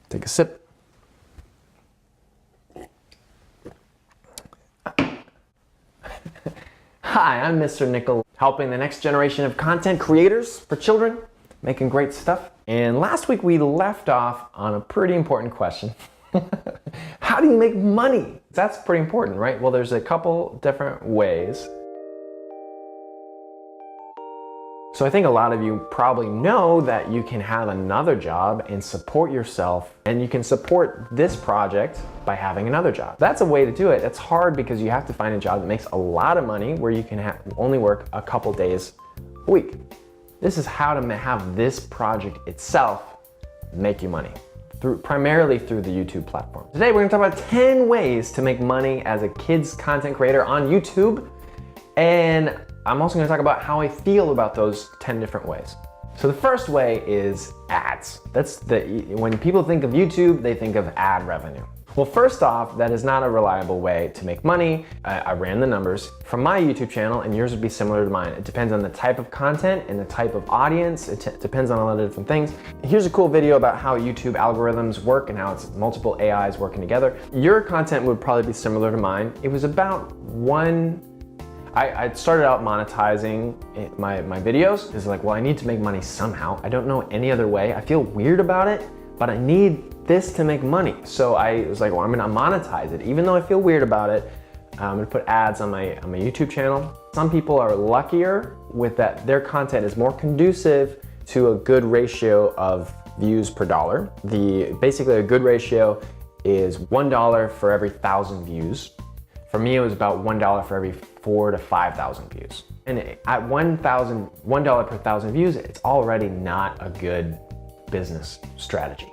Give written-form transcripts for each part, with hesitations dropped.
Take a sip. Hi, I'm Mr. Nickel, helping the next generation of content creators for children, making great stuff. And last week we left off on a pretty important question. How do you make money? That's pretty important, right? Well, there's a couple different ways. So I think a lot of you probably know that you can have another job and support yourself, and you can support this project by having another job. That's a way to do it. It's hard because you have to find a job that makes a lot of money where you can only work a couple days a week. This is how to have this project itself make you money, primarily through the YouTube platform. Today we're gonna talk about 10 ways to make money as a kids content creator on YouTube, and I'm also gonna talk about how I feel about those 10 different ways. So the first way is ads. When people think of YouTube, they think of ad revenue. Well, first off, that is not a reliable way to make money. I ran the numbers from my YouTube channel, and yours would be similar to mine. It depends on the type of content and the type of audience. It depends on a lot of different things. Here's a cool video about how YouTube algorithms work and how it's multiple AIs working together. Your content would probably be similar to mine. It was about I started out monetizing my videos. It's like, well, I need to make money somehow. I don't know any other way. I feel weird about it, but I need this to make money. So I was like, well, I'm gonna monetize it. Even though I feel weird about it, I'm gonna put ads on my YouTube channel. Some people are luckier with that. Their content is more conducive to a good ratio of views per dollar. Basically a good ratio is $1 for every 1,000 views. For me, it was about $1 for every 4,000 to 5,000 views. And at $1 per 1,000 views, it's already not a good business strategy.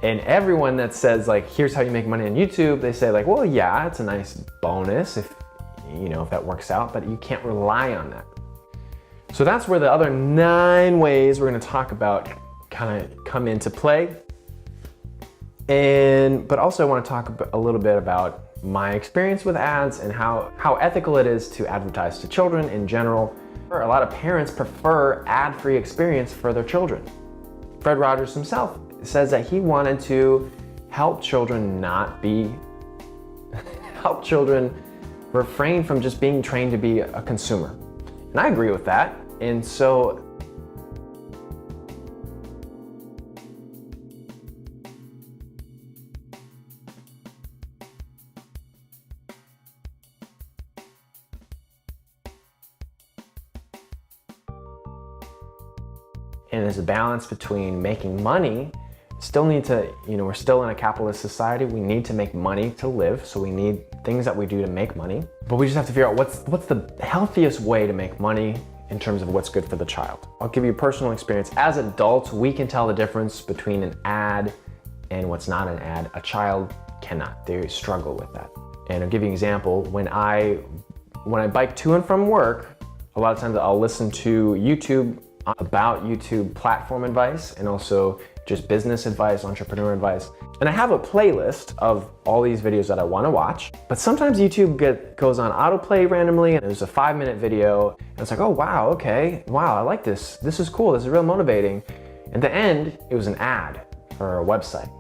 And everyone that says like, here's how you make money on YouTube, they say like, well, yeah, it's a nice bonus if that works out, but you can't rely on that. So that's where the other 9 ways we're gonna talk about kind of come into play. But also I want to talk a little bit about my experience with ads and how ethical it is to advertise to children in general. A lot of parents prefer ad-free experience for their children. Fred Rogers himself says that he wanted to help children help children refrain from just being trained to be a consumer. And I agree with that. And so and there's a balance between making money. Still need to, we're still in a capitalist society. We need to make money to live. So we need things that we do to make money. But we just have to figure out what's the healthiest way to make money in terms of what's good for the child. I'll give you a personal experience. As adults, we can tell the difference between an ad and what's not an ad. A child cannot. They struggle with that. And I'll give you an example. When I bike to and from work, a lot of times I'll listen to YouTube about YouTube platform advice and also just business advice, entrepreneur advice. And I have a playlist of all these videos that I want to watch, but sometimes YouTube goes on autoplay randomly and there's a 5-minute video and it's like, oh wow, okay, wow, I like this. This is cool, this is real motivating. At the end, it was an ad for a website.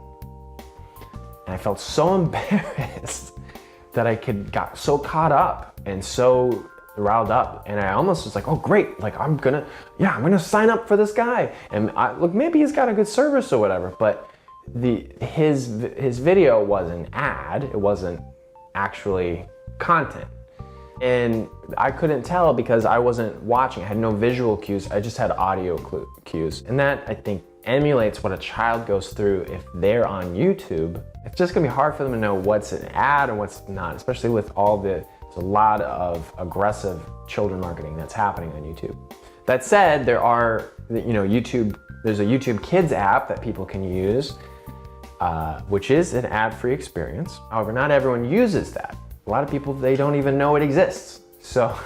And I felt so embarrassed that I got so caught up and so riled up, and I almost was like, oh great, like I'm gonna sign up for this guy, and look, maybe he's got a good service or whatever, but his video was an ad. It wasn't actually content, and I couldn't tell because I wasn't watching. I had no visual cues, I just had audio cues, and that I think emulates what a child goes through if they're on YouTube. It's just gonna be hard for them to know what's an ad and what's not, especially with there's a lot of aggressive children marketing that's happening on YouTube. That said, there's a YouTube Kids app that people can use, which is an ad-free experience. However, not everyone uses that. A lot of people, they don't even know it exists. So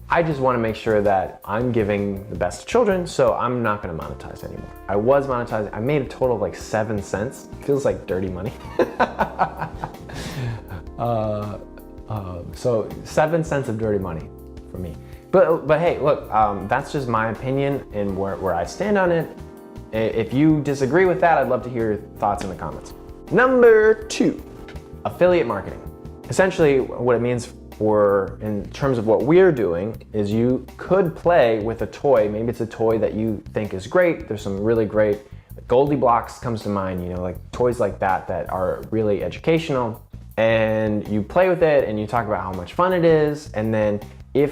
I just want to make sure that I'm giving the best to children, so I'm not going to monetize anymore. I was monetizing. I made a total of like 7 cents. Feels like dirty money. So 7 cents of dirty money for me. But hey, look, that's just my opinion and where I stand on it. If you disagree with that, I'd love to hear your thoughts in the comments. Number 2, affiliate marketing. Essentially, what it means in terms of what we're doing is you could play with a toy. Maybe it's a toy that you think is great. There's some really great, Goldie Blocks comes to mind, like toys like that are really educational. And you play with it and you talk about how much fun it is, and then you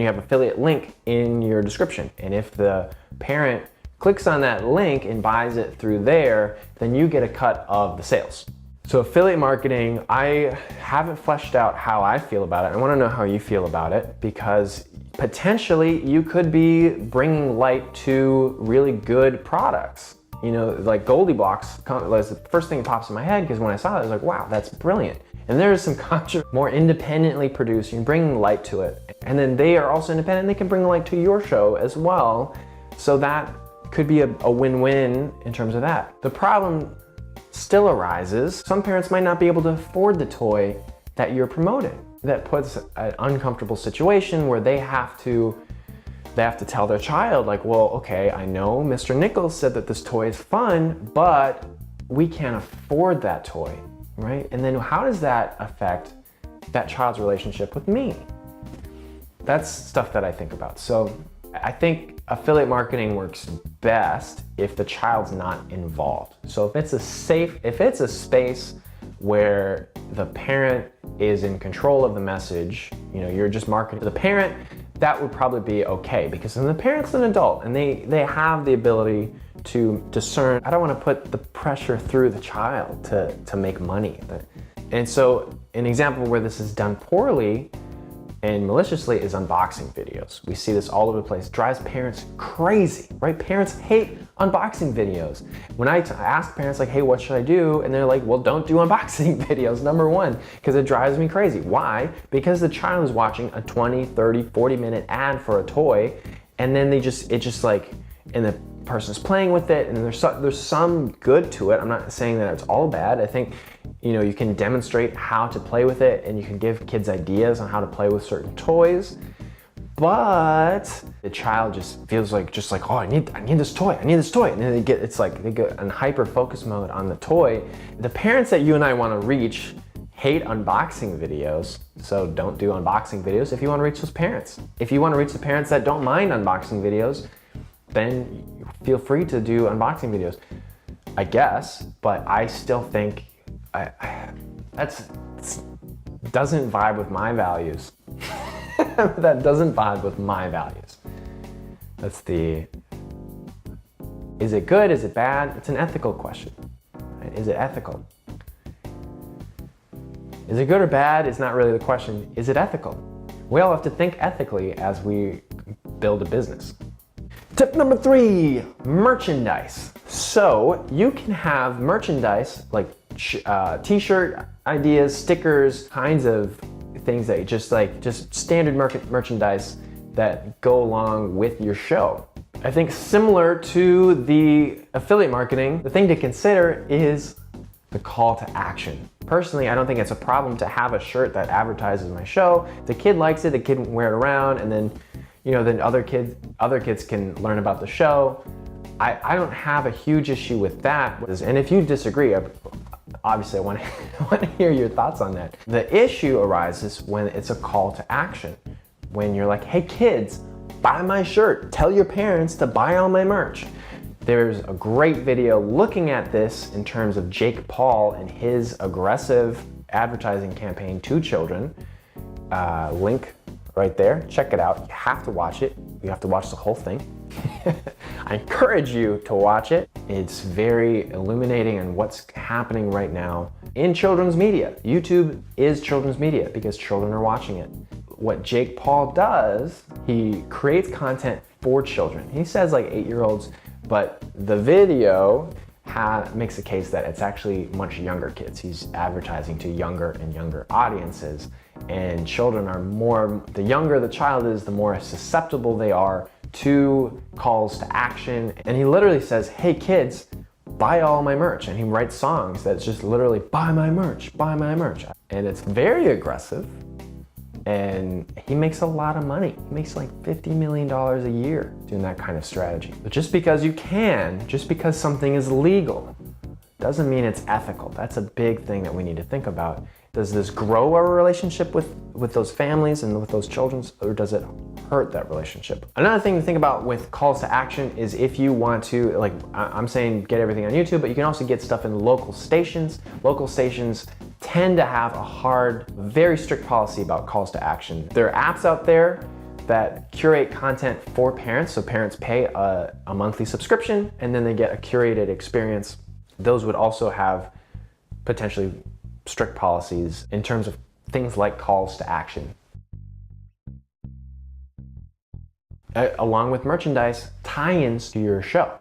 have affiliate link in your description. And if the parent clicks on that link and buys it through there, then you get a cut of the sales. So affiliate marketing, I haven't fleshed out how I feel about it. I want to know how you feel about it, because potentially you could be bringing light to really good products. Like Goldie Blocks, was the first thing that pops in my head, because when I saw it, I was like, wow, that's brilliant. And there's some more independently produced, you're bringing light to it. And then they are also independent, they can bring light to your show as well. So that could be a win-win in terms of that. The problem still arises. Some parents might not be able to afford the toy that you're promoting. That puts an uncomfortable situation where they have to tell their child, like, well, okay, I know Mr. Nichols said that this toy is fun, but we can't afford that toy, right? And then how does that affect that child's relationship with me? That's stuff that I think about. So I think affiliate marketing works best if the child's not involved. So if it's a space where the parent is in control of the message, you're just marketing to the parent, that would probably be okay, because then the parent's an adult and they have the ability to discern. I don't want to put the pressure through the child to make money. And so an example where this is done poorly and maliciously is unboxing videos. We see this all over the place. It drives parents crazy, right? Parents hate unboxing videos. When I ask parents, like, hey, what should I do? And they're like, well, don't do unboxing videos, number one, because it drives me crazy. Why? Because the child is watching a 20, 30, 40-minute ad for a toy, and then and the person's playing with it, and there's some good to it. I'm not saying that it's all bad. I think you can demonstrate how to play with it, and you can give kids ideas on how to play with certain toys. But the child just feels like oh, I need this toy, and then they get in hyper focus mode on the toy. The parents that you and I want to reach hate unboxing videos, so don't do unboxing videos if you want to reach those parents. If you want to reach the parents that don't mind unboxing videos, then feel free to do unboxing videos, I guess. But I still think that doesn't vibe with my values. That doesn't vibe with my values. Is it good? Is it bad? It's an ethical question. Right? Is it ethical? Is it good or bad? It's not really the question. Is it ethical? We all have to think ethically as we build a business. Tip number 3, merchandise. So you can have merchandise like t-shirt ideas, stickers, kinds of things that just standard merchandise that go along with your show. I think similar to the affiliate marketing, the thing to consider is the call to action. Personally, I don't think it's a problem to have a shirt that advertises my show. The kid likes it, the kid can wear it around, and then then other kids can learn about the show. I don't have a huge issue with that. And if you disagree, obviously I want to hear your thoughts on that. The issue arises when it's a call to action. When you're like, hey kids, buy my shirt. Tell your parents to buy all my merch. There's a great video looking at this in terms of Jake Paul and his aggressive advertising campaign to children. Link right there. Check it out. You have to watch it. You have to watch the whole thing. I encourage you to watch it. It's very illuminating on what's happening right now in children's media. YouTube is children's media because children are watching it. What Jake Paul does, he creates content for children. He says like 8-year-olds, but the video makes a case that it's actually much younger kids. He's advertising to younger and younger audiences, and children are the younger the child is, the more susceptible they are to calls to action. And he literally says, hey kids, buy all my merch. And he writes songs that's just literally buy my merch, buy my merch. And it's very aggressive, and he makes a lot of money. He makes like $50 million a year doing that kind of strategy. But just because you can, just because something is legal, doesn't mean it's ethical. That's a big thing that we need to think about. Does this grow our relationship with those families and with those children, or does it hurt that relationship? Another thing to think about with calls to action is if you want to, like I'm saying, get everything on YouTube, but you can also get stuff in local stations. Local stations tend to have a hard, very strict policy about calls to action. There are apps out there that curate content for parents, so parents pay a monthly subscription and then they get a curated experience. Those would also have potentially strict policies in terms of things like calls to action. Along with merchandise, tie-ins to your show.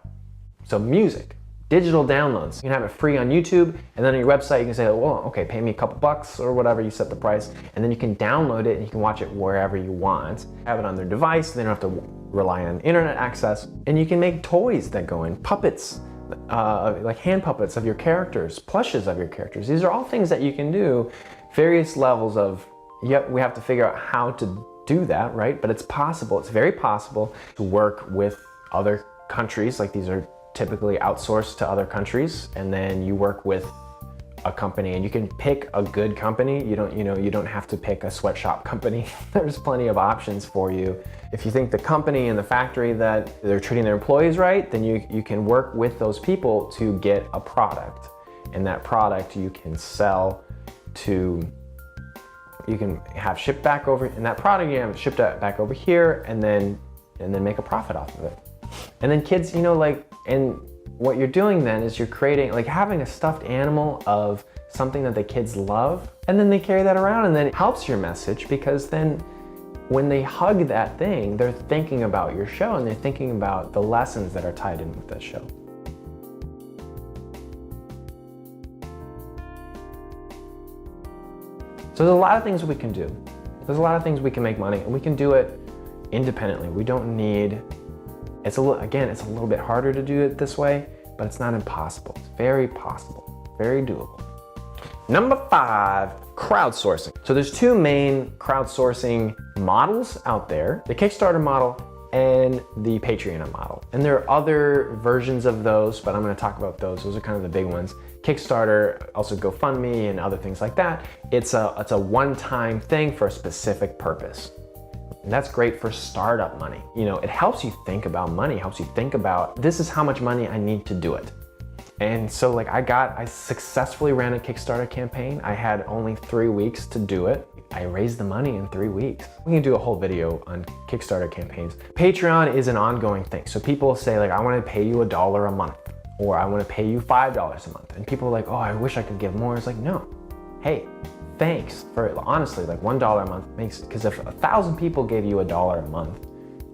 So music, digital downloads. You can have it free on YouTube, and then on your website you can say, well, okay, pay me a couple bucks or whatever, you set the price, and then you can download it and you can watch it wherever you want. Have it on their device, they don't have to rely on internet access, and you can make toys that go in, puppets, like hand puppets of your characters, plushes of your characters. These are all things that you can do, various levels of, yep, we have to figure out how to do that, right? But it's possible, it's very possible to work with other countries. Like these are typically outsourced to other countries, and then you work with a company and you can pick a good company. You don't have to pick a sweatshop company. There's plenty of options for you. If you think the company and the factory that they're treating their employees right, then you can work with those people to get a product, and that product you can sell to, you can have shipped back over, and that product you have shipped back over here, and then make a profit off of it. And then kids, and what you're doing then is you're creating, like having a stuffed animal of something that the kids love, and then they carry that around, and then it helps your message, because then when they hug that thing, they're thinking about your show and they're thinking about the lessons that are tied in with that show. So there's a lot of things we can do. There's a lot of things we can make money, and we can do it independently. We don't need, it's a little bit harder to do it this way, but it's not impossible. It's very possible, very doable. Number 5, crowdsourcing. So there's 2 main crowdsourcing models out there, the Kickstarter model and the Patreon model. And there are other versions of those, but I'm gonna talk about those. Those are kind of the big ones. Kickstarter, also GoFundMe and other things like that. It's a one-time thing for a specific purpose. And that's great for startup money. It helps you think about money, helps you think about, this is how much money I need to do it. And so I successfully ran a Kickstarter campaign. I had only 3 weeks to do it. I raised the money in 3 weeks. We can do a whole video on Kickstarter campaigns. Patreon is an ongoing thing. So people say I want to pay you $1 a month, or I want to pay you $5 a month. And people are like, oh, I wish I could give more. It's like, no, hey, thanks for, honestly, $1 a month makes, because if 1,000 people gave you $1 a month,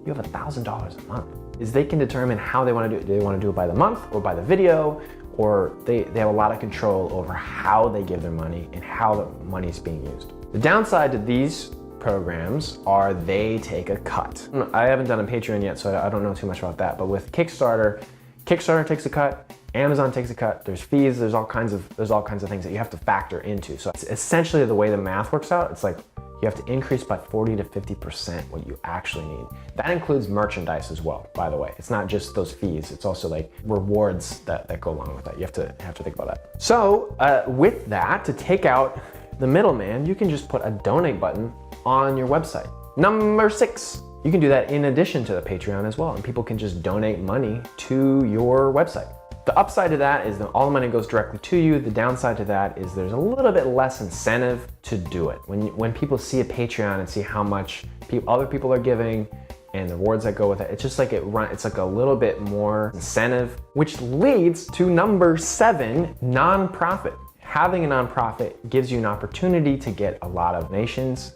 you have $1,000 a month. Is they can determine how they want to do it. Do they want to do it by the month or by the video, or they have a lot of control over how they give their money and how the money is being used. The downside to these programs are they take a cut. I haven't done a Patreon yet, so I don't know too much about that, but with Kickstarter takes a cut, Amazon takes a cut, there's fees, there's all kinds of things that you have to factor into. So it's essentially the way the math works out, it's like you have to increase by 40 to 50% what you actually need. That includes merchandise as well, by the way. It's not just those fees, it's also rewards that go along with that. You have to think about that. So with that, to take out the middleman, you can just put a donate button on your website. Number 6, you can do that in addition to the Patreon as well, and people can just donate money to your website. The upside to that is that all the money goes directly to you. The downside to that is there's a little bit less incentive to do it. When people see a Patreon and see how much other people are giving and the rewards that go with it, it's just it's a little bit more incentive, which leads to number 7, nonprofit. Having a nonprofit gives you an opportunity to get a lot of donations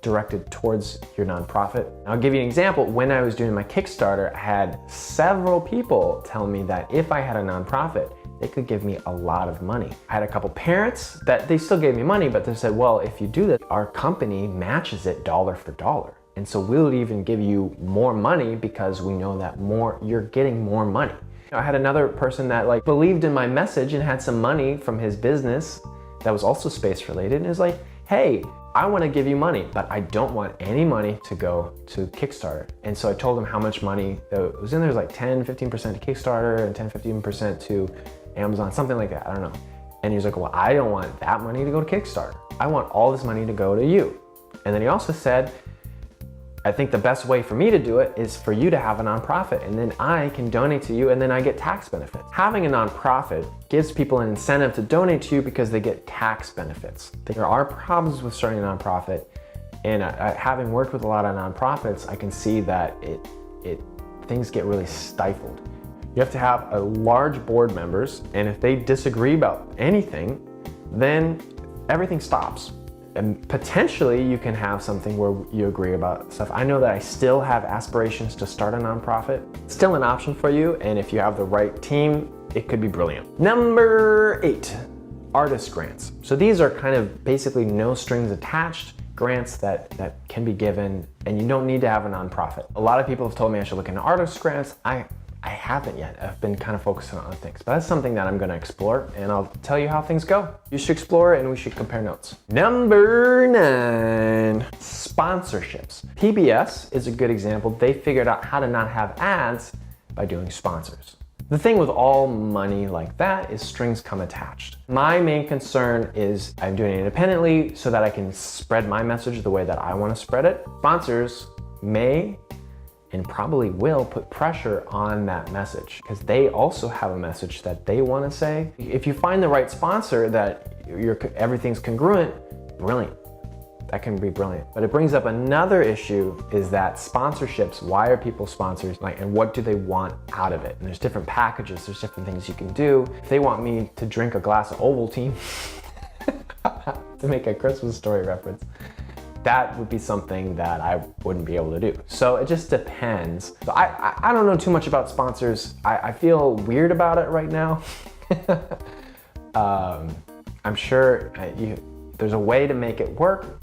directed towards your nonprofit. I'll give you an example. When I was doing my Kickstarter, I had several people tell me that if I had a nonprofit, they could give me a lot of money. I had a couple parents that they still gave me money, but they said, well, if you do this, our company matches it dollar for dollar. And so we'll even give you more money because we know that you're getting more money. I had another person that believed in my message and had some money from his business that was also space related, and is like, hey, I want to give you money, but I don't want any money to go to Kickstarter. And so I told him how much money it was in there. It was like 10, 15% to Kickstarter and 10, 15% to Amazon, something like that. I don't know. And he was like, well, I don't want that money to go to Kickstarter. I want all this money to go to you. And then he also said, I think the best way for me to do it is for you to have a nonprofit, and then I can donate to you, and then I get tax benefits. Having a nonprofit gives people an incentive to donate to you because they get tax benefits. There are problems with starting a nonprofit, and having worked with a lot of nonprofits, I can see that things get really stifled. You have to have a large board members, and if they disagree about anything, then everything stops. And potentially you can have something where you agree about stuff. I know that I still have aspirations to start a nonprofit. It's still an option for you, and if you have the right team, it could be brilliant. Number 8, artist grants. So these are kind of basically no strings attached grants that can be given, and you don't need to have a nonprofit. A lot of people have told me I should look into artist grants. I haven't yet. I've been kind of focusing on other things, but that's something that I'm going to explore, and I'll tell you how things go. You should explore it, and we should compare notes. Number 9, sponsorships. PBS is a good example. They figured out how to not have ads by doing sponsors. The thing with all money like that is strings come attached. My main concern is I'm doing it independently so that I can spread my message the way that I want to spread it. Sponsors may and probably will put pressure on that message because they also have a message that they want to say. If you find the right sponsor that everything's congruent, brilliant. That can be brilliant. But it brings up another issue, is that sponsorships, why are people sponsors, and what do they want out of it? And there's different packages, there's different things you can do. If they want me to drink a glass of Ovaltine, to make a Christmas Story reference, that would be something that I wouldn't be able to do. So it just depends. So I don't know too much about sponsors. I feel weird about it right now. I'm sure there's a way to make it work.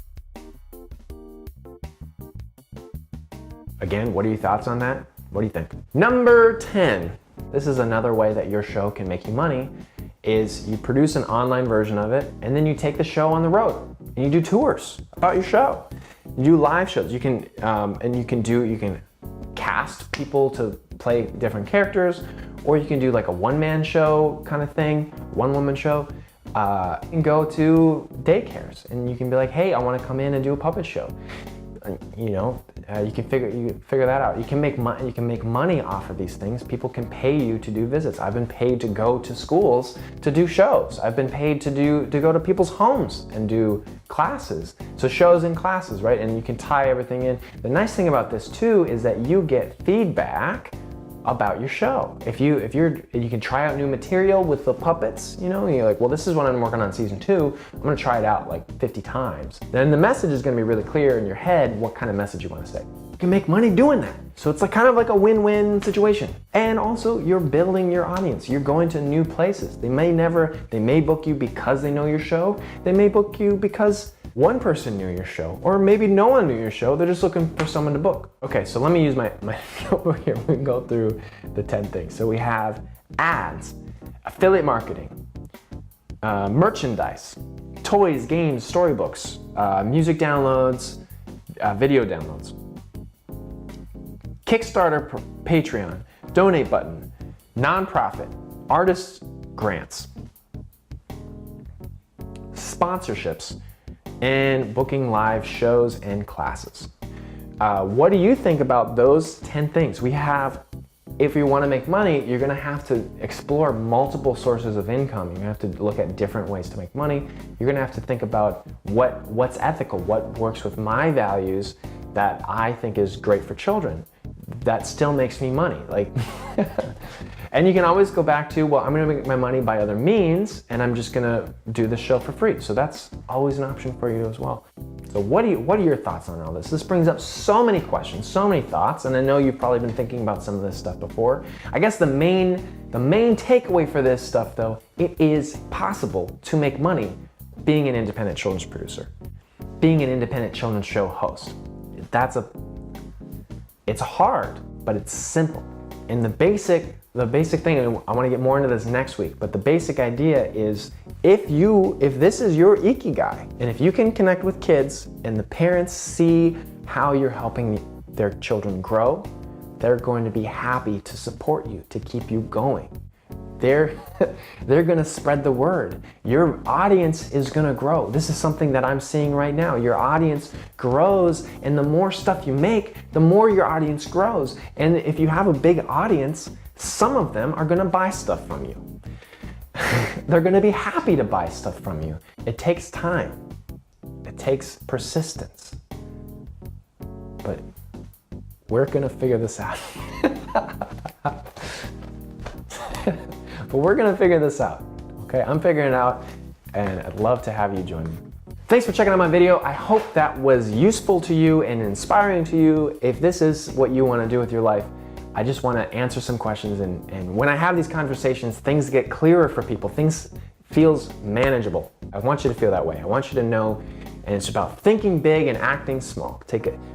Again, what are your thoughts on that? What do you think? Number 10, this is another way that your show can make you money, is you produce an online version of it, and then you take the show on the road. And you do tours about your show. You do live shows. You can you can cast people to play different characters, or you can do like a one-man show kind of thing, one-woman show. You can go to daycares and you can be like, hey, I want to come in and do a puppet show. You can figure that out. You can make money off of these things. People can pay you to do visits. I've been paid to go to schools to do shows. I've been paid to go to people's homes and do classes. So shows and classes, right? And you can tie everything in. The nice thing about this too is that you get feedback about your show. You can try out new material with the puppets, and you're like, well, this is what I'm working on season 2. I'm gonna try it out like 50 times. Then the message is gonna be really clear in your head what kind of message you wanna say. You can make money doing that. So it's like kind of like a win-win situation. And also you're building your audience. You're going to new places. They may book you because they know your show. They may book you because one person knew your show, or maybe no one knew your show. They're just looking for someone to book. Okay, so let me use my notebook here. We can go through the 10 things. So we have ads, affiliate marketing, merchandise, toys, games, storybooks, music downloads, video downloads, Kickstarter, Patreon, donate button, nonprofit, artist grants, sponsorships, and booking live shows and classes. What do you think about those 10 things? If you want to make money, you're going to have to explore multiple sources of income. You're going to have to look at different ways to make money. You're going to have to think about what's ethical, what works with my values that I think is great for children, that still makes me money. And you can always go back to, well, I'm gonna make my money by other means, and I'm just gonna do the show for free. So that's always an option for you as well. So what are your thoughts on all this? This brings up so many questions, so many thoughts, and I know you've probably been thinking about some of this stuff before. I guess the main takeaway for this stuff though, it is possible to make money being an independent children's producer, being an independent children's show host. It's hard, but it's simple. And the basic the basic thing, and I want to get more into this next week, but the basic idea is if this is your ikigai, and if you can connect with kids and the parents see how you're helping their children grow, they're going to be happy to support you, to keep you going. They're gonna spread the word. Your audience is gonna grow. This is something that I'm seeing right now. Your audience grows, and the more stuff you make, the more your audience grows. And if you have a big audience, some of them are gonna buy stuff from you. They're gonna be happy to buy stuff from you. It takes time. It takes persistence. But we're gonna figure this out. But we're gonna figure this out, okay? I'm figuring it out, and I'd love to have you join me. Thanks for checking out my video. I hope that was useful to you and inspiring to you. If this is what you wanna do with your life, I just wanna answer some questions, and when I have these conversations, things get clearer for people. Things feels manageable. I want you to feel that way. I want you to know, and it's about thinking big and acting small.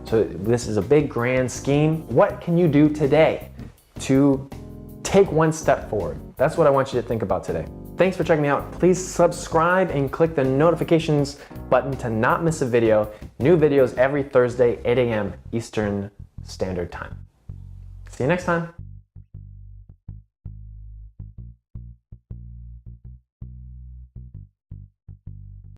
So this is a big, grand scheme. What can you do today to take one step forward? That's what I want you to think about today. Thanks for checking me out. Please subscribe and click the notifications button to not miss a video. New videos every Thursday, 8 a.m. Eastern Standard Time. See you next time.